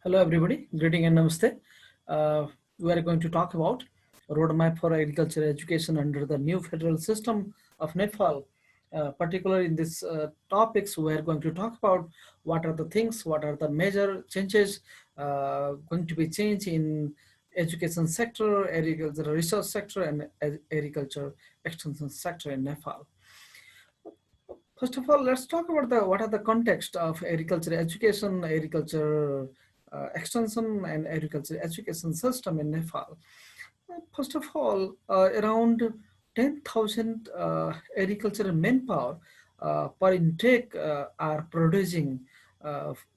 Hello, everybody. Greeting and namaste. We are going to talk about roadmap for agriculture education under the new federal system of Nepal. Particularly in this topics, we are going to talk about what are the things, what are the major changes going to be changed in education sector, agriculture research sector, and agriculture extension sector in Nepal. First of all, let's talk about the what are the context of agriculture education, agriculture extension, and agriculture education system in Nepal. First of all, around 10,000 agricultural manpower per intake are producing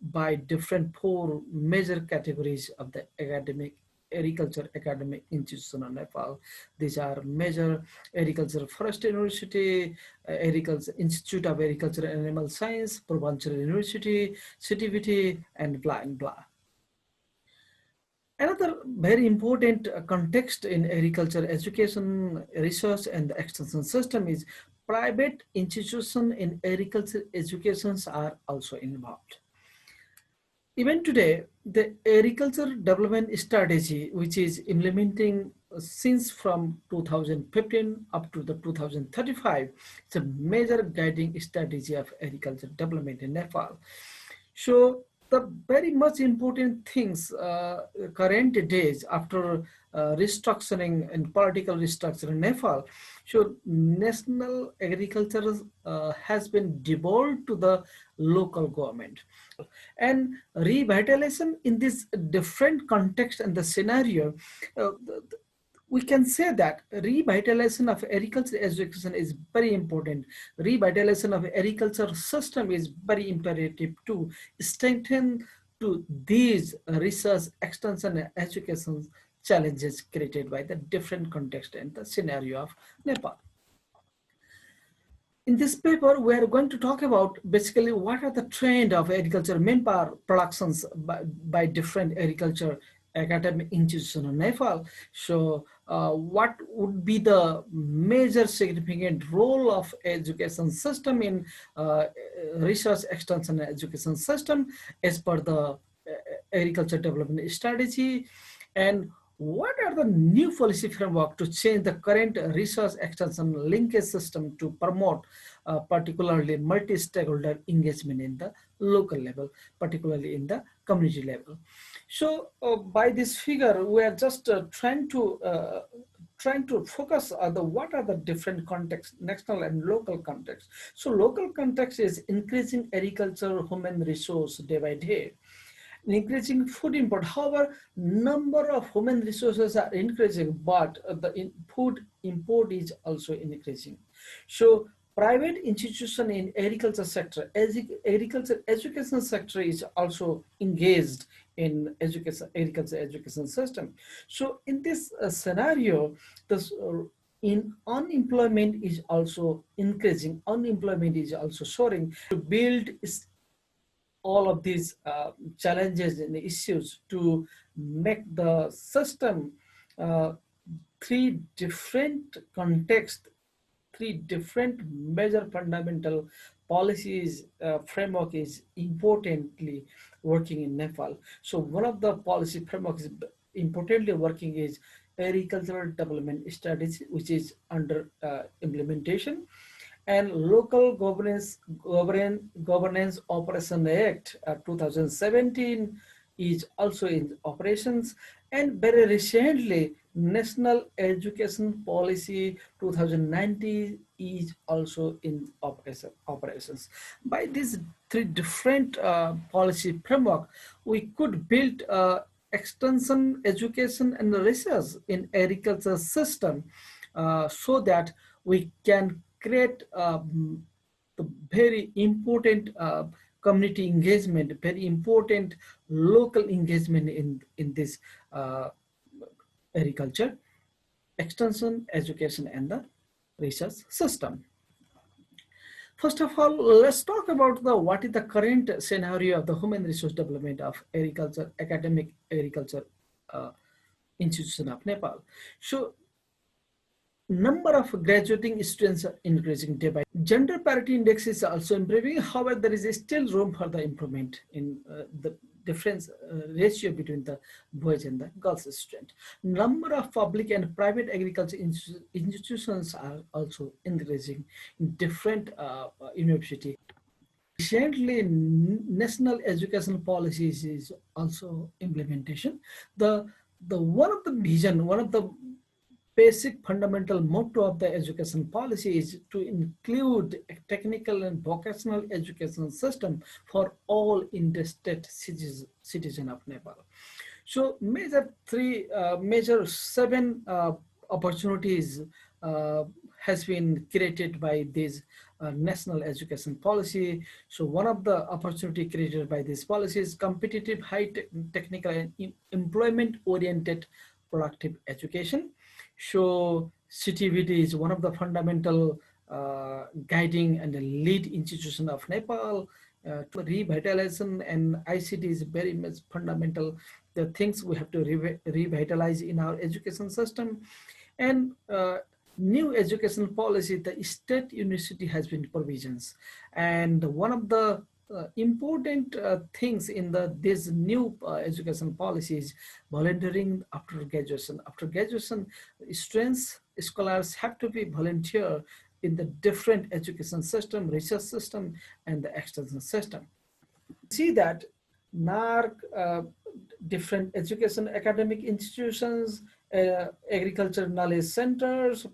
by different four major categories of the academic agriculture academic institution of Nepal. These are major agriculture forest university, agriculture institute of agriculture and animal science, provincial university, CTVT, and blah and blah. Another very important context in agriculture education, research, and the extension system is private institutions in agriculture educations are also involved. Even today, the agriculture development strategy, which is implementing since from 2015 up to the 2035, it's a major guiding strategy of agriculture development in Nepal. So the very much important things current days after restructuring and political restructuring in Nepal, so national agriculture has been devolved to the local government, and revitalization in this different context and the scenario, uh, we can say that revitalization of agriculture education is very important. Revitalization of agriculture system is very imperative to strengthen to these research extension and education challenges created by the different context and the scenario of Nepal. In this paper, we are going to talk about basically what are the trend of agriculture manpower productions by different agriculture academic institutions in Nepal. So what would be the major significant role of education system in research extension and education system as per the agriculture development strategy, and what are the new policy framework to change the current research extension linkage system to promote particularly multi-stakeholder engagement in the local level, particularly in the community level. So by this figure, we are just trying to focus on the what are the different contexts, national and local context. So local context is increasing agricultural human resource day by day, increasing food import. However, number of human resources are increasing, but the food import is also increasing. So private institution in agriculture sector, agriculture education sector is also engaged in education, agriculture education system. So in this scenario, this in unemployment is also increasing. Unemployment is also soaring. To build all of these challenges and issues to make the system uh, three different contexts, three different major fundamental policies framework is importantly working in Nepal. So one of the policy frameworks importantly working is agricultural development strategy, which is under implementation, and local governance operation act 2017 is also in operations, and very recently national education policy 2019 is also in operations. By these three different policy framework, we could build extension education and research in agriculture system so that we can create the very important community engagement, very important local engagement in this uh, agriculture, extension, education, and the research system. First of all, let's talk about the what is the current scenario of the human resource development of agriculture, academic agriculture institution of Nepal. So Number of graduating students are increasing day by day. Gender parity index is also improving. However, there is still room for the improvement in the difference ratio between the boys and the girls student. Number of public and private agriculture institutions are also increasing in different university. Recently, national education policies is also implementation. The one of the vision, one of the basic fundamental motto of the education policy is to include a technical and vocational education system for all interstate citizen of Nepal. So major seven opportunities uh, has been created by this national education policy. So one of the opportunity created by this policy is competitive, technical and employment oriented productive education. So CTVT is one of the fundamental guiding and the lead institution of Nepal to revitalization, and ICT is very much fundamental. The things we have to revitalize in our education system, and new education policy, the state university has been provisions, and one of the important things in this new education policy is volunteering after graduation. After graduation, students, scholars have to be volunteer in the different education system, research system, and the extension system. See that NARC, different education academic institutions, agriculture knowledge centers,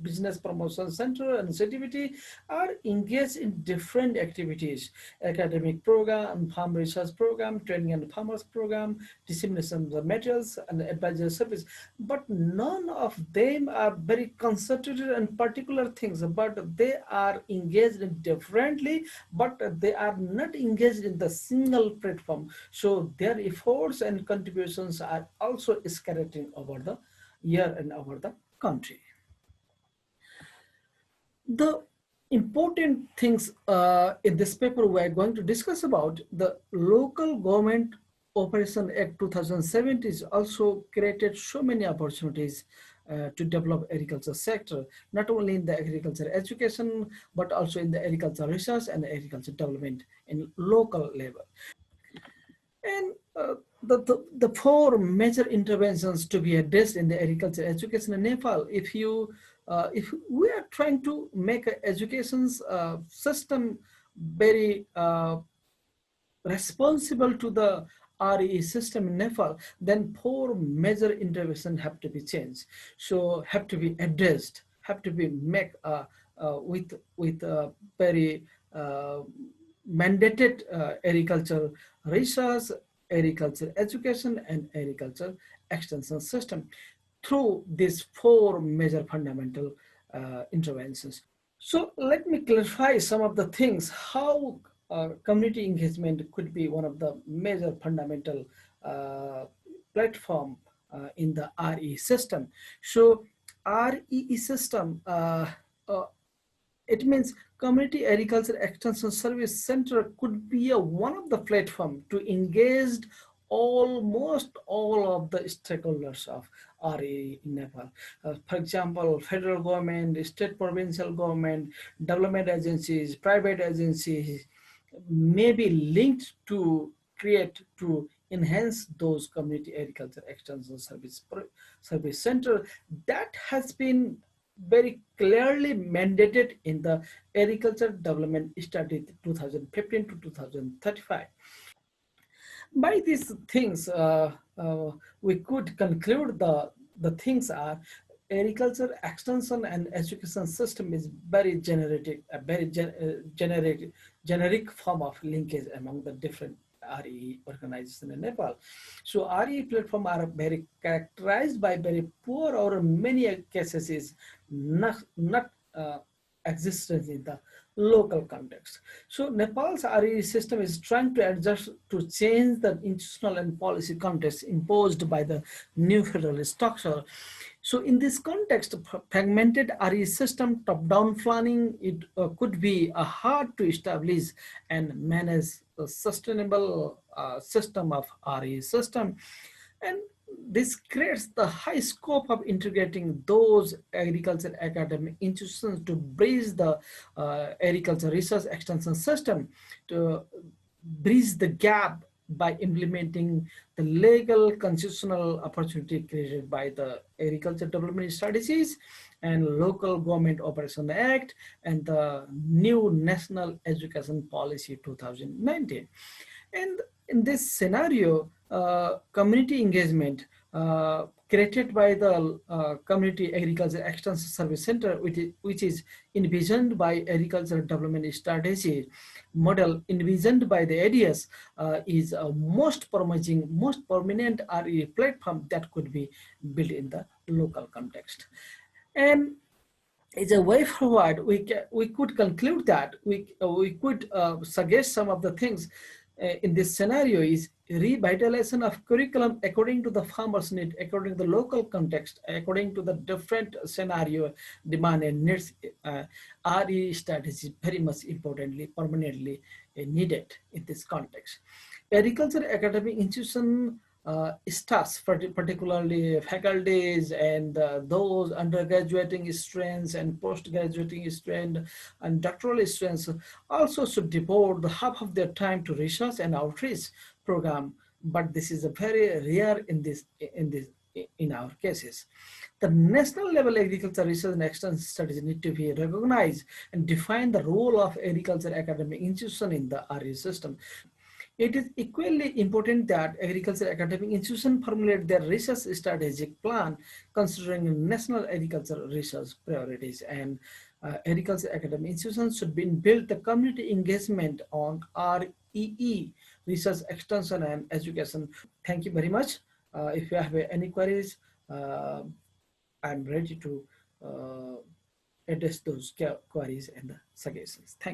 business promotion center, and CTVT are engaged in different activities: academic program, farm research program, training and farmers program, dissemination of the materials, and advisory service. But none of them are very concentrated and particular things, but they are engaged in differently, but they are not engaged in the single platform. So their efforts and contributions are also escalating over the year and over the country. The important things in this paper we are going to discuss about the Local Government Operation Act 2007 is also created so many opportunities to develop agriculture sector, not only in the agriculture education, but also in the agriculture research and agriculture development in local level. And the four major interventions to be addressed in the agriculture education in Nepal, if we are trying to make an education system very responsible to the RE system in Nepal, then four major interventions have to be changed. So have to be addressed, have to be make with very mandated agriculture research, agriculture education, and agriculture extension system through these four major fundamental interventions. So let me clarify some of the things, how community engagement could be one of the major fundamental uh, platform in the RE system. So RE system, uh, it means Community Agriculture Extension Service Center could be one of the platform to engage almost all of the stakeholders of RE in Nepal. For example, federal government, state provincial government, development agencies, private agencies may be linked to create to enhance those community agriculture extension service center that has been very clearly mandated in the agriculture development study 2015 to 2035. By these things, we could conclude the things are agriculture extension and education system is very generic form of linkage among the different RE organizations in Nepal. So RE platform are very characterized by very poor or many cases is not existence in the local context. So Nepal's RE system is trying to adjust to change the institutional and policy context imposed by the new federal structure. So in this context, fragmented RE system, top-down planning, it could be hard to establish and manage a sustainable system of RE system. And This creates the high scope of integrating those agriculture academic institutions to bridge the agriculture research extension system, to bridge the gap by implementing the legal constitutional opportunity created by the agriculture development strategies and local government operation act and the new national education policy 2019. And in this scenario, community engagement created by the Community Agriculture Extension Service Center, which is envisioned by Agricultural Development Strategy model envisioned by the ADS, is a most promising, most prominent RE platform that could be built in the local context. And as a way forward, we could conclude that we could suggest some of the things in this scenario is revitalization of curriculum according to the farmer's need, according to the local context, according to the different scenario demand and needs. RE strategy very much importantly, permanently needed in this context. Agriculture academic institution staffs, particularly faculties and those undergraduating students and post-graduating students and doctoral students also should devote the half of their time to research and outreach program. But this is a very rare in our cases. The national level agriculture research and extension studies need to be recognized and define the role of agriculture academic institution in the RE system. It is equally important that agriculture academic institutions formulate their research strategic plan considering national agriculture research priorities, and agriculture academic institutions should be built the community engagement on REE, research extension and education. Thank you very much. If you have any queries, I'm ready to address those queries and suggestions. Thank you.